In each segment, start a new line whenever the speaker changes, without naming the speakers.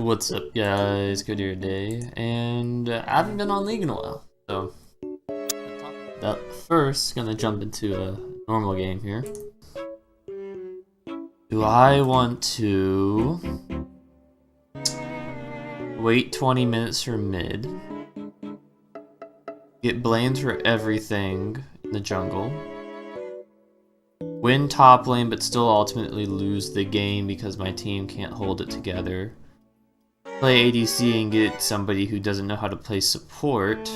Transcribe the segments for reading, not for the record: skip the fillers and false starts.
What's up, guys? Good your day, and I haven't been on League in a while, so first, gonna jump into a normal game here. Do I want to wait 20 minutes for mid, get blamed for everything in the jungle, win top lane but still ultimately lose the game because my team can't hold it together, play ADC and get somebody who doesn't know how to play support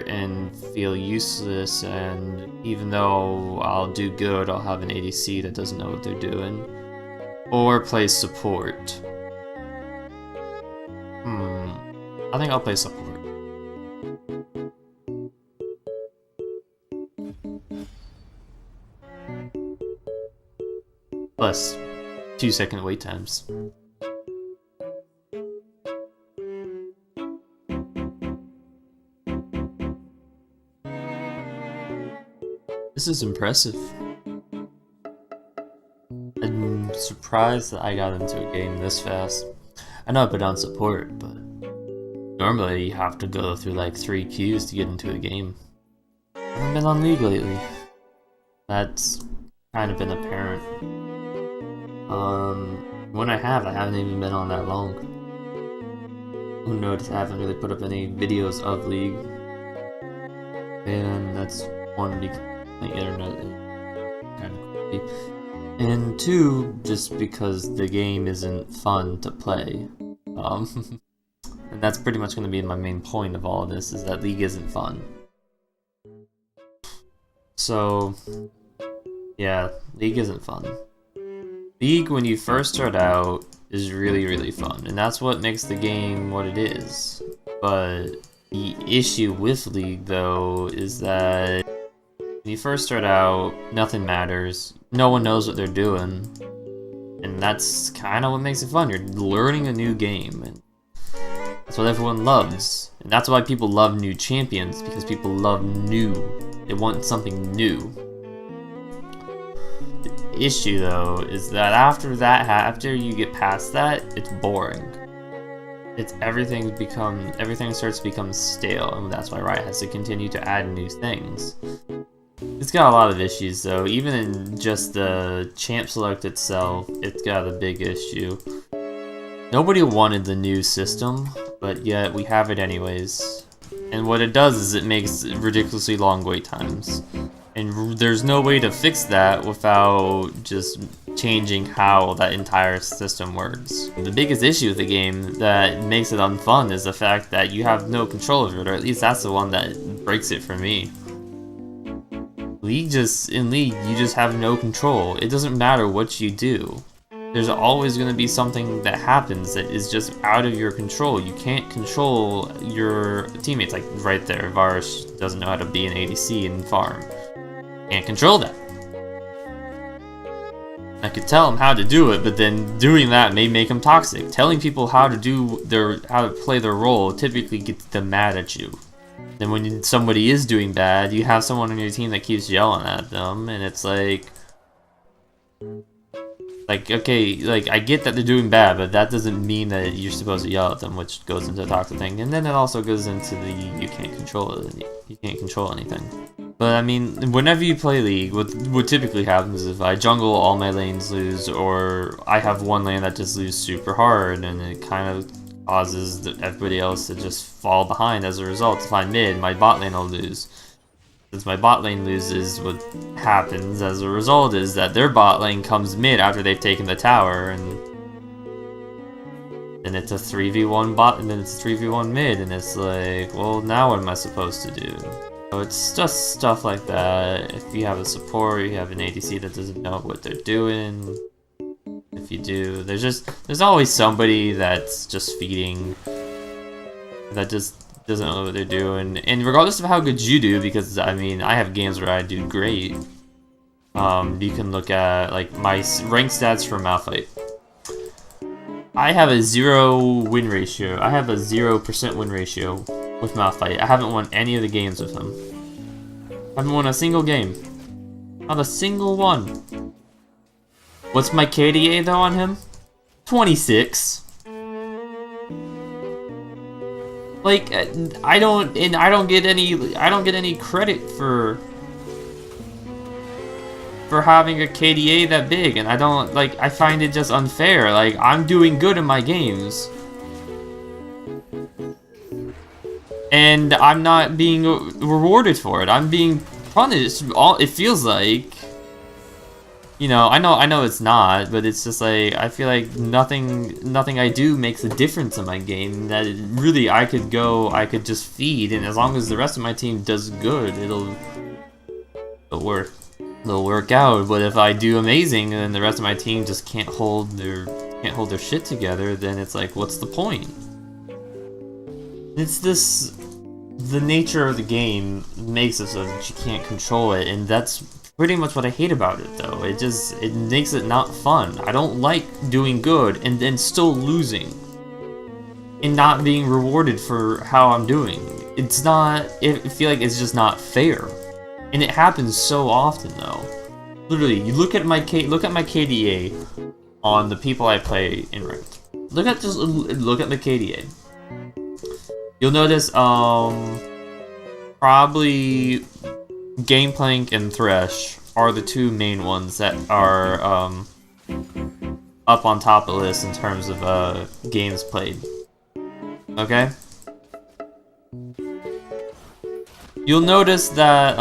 and feel useless, and even though I'll do good, I'll have an ADC that doesn't know what they're doing, or play support. I think I'll play support. Plus 2-second wait times. This is impressive. I'm surprised that I got into a game this fast. I know I've been on support, but normally you have to go through like 3 queues to get into a game. I haven't been on League lately. That's kind of been apparent. When I haven't even been on that long. Who noticed I haven't really put up any videos of League. And that's one because the internet is kind of creepy. And 2, just because the game isn't fun to play. And that's pretty much going to be my main point of all of this, is that League isn't fun. So, yeah, League isn't fun. League, when you first start out, is really fun, and that's what makes the game what it is. But the issue with League, though, is that when you first start out, nothing matters, no one knows what they're doing, and that's kind of what makes it fun. You're learning a new game, and that's what everyone loves. And that's why people love new champions, because people love new. They want something new. The issue, though, is that after you get past that, it's boring. Everything starts to become stale, and that's why Riot has to continue to add new things. It's got a lot of issues, though. Even in just the champ select itself, it's got a big issue. Nobody wanted the new system, but yet we have it anyways. And what it does is it makes ridiculously long wait times. And there's no way to fix that without just changing how that entire system works. The biggest issue with the game that makes it unfun is the fact that you have no control over it, or at least that's the one that breaks it for me. In League, you just have no control. It doesn't matter what you do. There's always going to be something that happens that is just out of your control. You can't control your teammates. Like right there, Varus doesn't know how to be an ADC and farm. Can't control that. I could tell him how to do it, but then doing that may make him toxic. Telling people how to play their role typically gets them mad at you. Then when somebody is doing bad, you have someone on your team that keeps yelling at them, and it's like, okay, like, I get that they're doing bad, but that doesn't mean that you're supposed to yell at them, which goes into the toxic thing. And then it also goes into the you can't control it, you can't control anything. But I mean, whenever you play League, what typically happens is if I jungle, all my lanes lose, or I have one lane that just loses super hard, and it kind of causes everybody else to just fall behind as a result. If I'm mid, my bot lane will lose. Since my bot lane loses, what happens as a result is that their bot lane comes mid after they've taken the tower, and then it's a 3v1 bot, and then it's a 3v1 mid, and it's like, well, now what am I supposed to do? So it's just stuff like that. If you have a support, you have an ADC that doesn't know what they're doing. If you do, there's always somebody that's just feeding, that just doesn't know what they're doing. And regardless of how good you do, because I mean, I have games where I do great. You can look at like my rank stats for Malphite. I have a 0 win ratio. I have a 0% win ratio with Malphite. I haven't won any of the games with him. I haven't won a single game. Not a single one. What's my KDA though on him? 26. Like, I don't get any credit for having a KDA that big, and I find it just unfair. Like, I'm doing good in my games, and I'm not being rewarded for it. I'm being punished. It feels like, you know, I know it's not, but it's just like, I feel like nothing I do makes a difference in my game. That really I could just feed, and as long as the rest of my team does good, it'll work out. But if I do amazing and the rest of my team just can't hold their shit together, then it's like, what's the point? It's the nature of the game makes it so that you can't control it, and that's pretty much what I hate about it, though. It makes it not fun. I don't like doing good and then still losing and not being rewarded for how I'm doing. I feel like it's just not fair. And it happens so often, though. Literally, you look at my KDA on the people I play in ranked. Look at the KDA. You'll notice, probably Gameplank and Thresh are the two main ones that are up on top of the list in terms of games played. Okay? You'll notice that,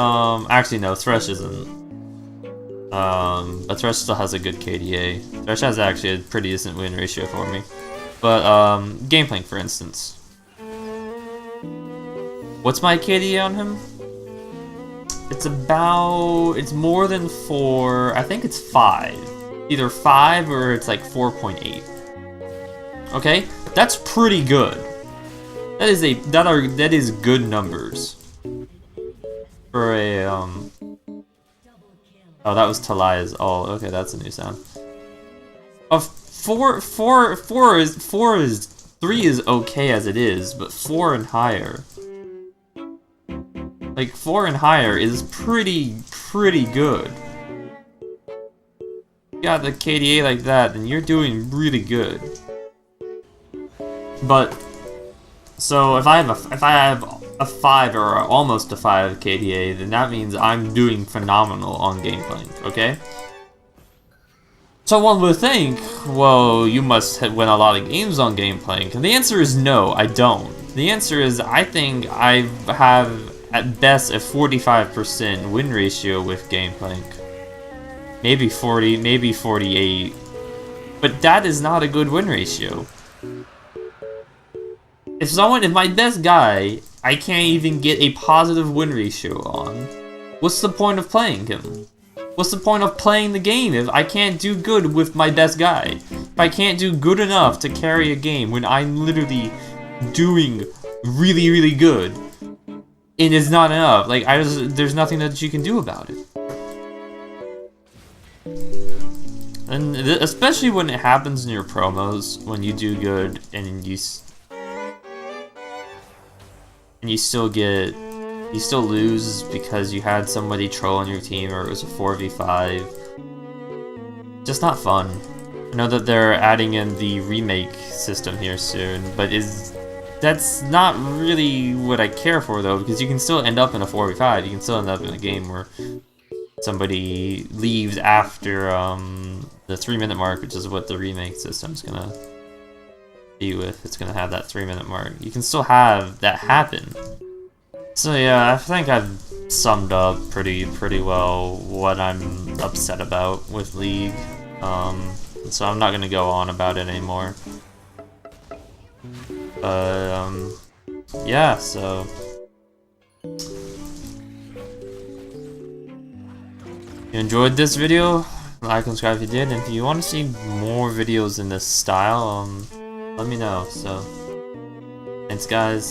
actually no, Thresh isn't. But Thresh still has a good KDA. Thresh has actually a pretty decent win ratio for me. But, Gameplank, for instance. What's my KDA on him? It's more than 4, I think it's 5. Either 5 or it's like 4.8. Okay? That's pretty good. That is good numbers. For a, oh, that was Talia's. Oh, okay, that's a new sound. 3 is okay as it is, but 4 and higher. Like, 4 and higher is pretty good. You got the KDA like that, then you're doing really good. But, so if I have a 5 or almost a 5 KDA, then that means I'm doing phenomenal on Gameplank, okay? So one would think, well, you must win a lot of games on Gameplank, and the answer is no, I don't. The answer is, I think I have at best a 45% win ratio with Gameplank. Maybe 40, maybe 48. But that is not a good win ratio. If my best guy, I can't even get a positive win ratio on, what's the point of playing him? What's the point of playing the game if I can't do good with my best guy? If I can't do good enough to carry a game when I'm literally doing really good, and it's not enough. Like, there's nothing that you can do about it. And especially when it happens in your promos, when you do good and you still lose because you had somebody troll on your team or it was a 4v5. Just not fun. I know that they're adding in the remake system here soon, but that's not really what I care for, though, because you can still end up in a 4v5. You can still end up in a game where somebody leaves after the 3-minute mark, which is what the remake system's gonna be with. It's gonna have that 3-minute mark. You can still have that happen. So yeah, I think I've summed up pretty well what I'm upset about with League. So I'm not gonna go on about it anymore. But yeah, so you enjoyed this video? Like and subscribe if you did, and if you want to see more videos in this style, let me know. So thanks, guys.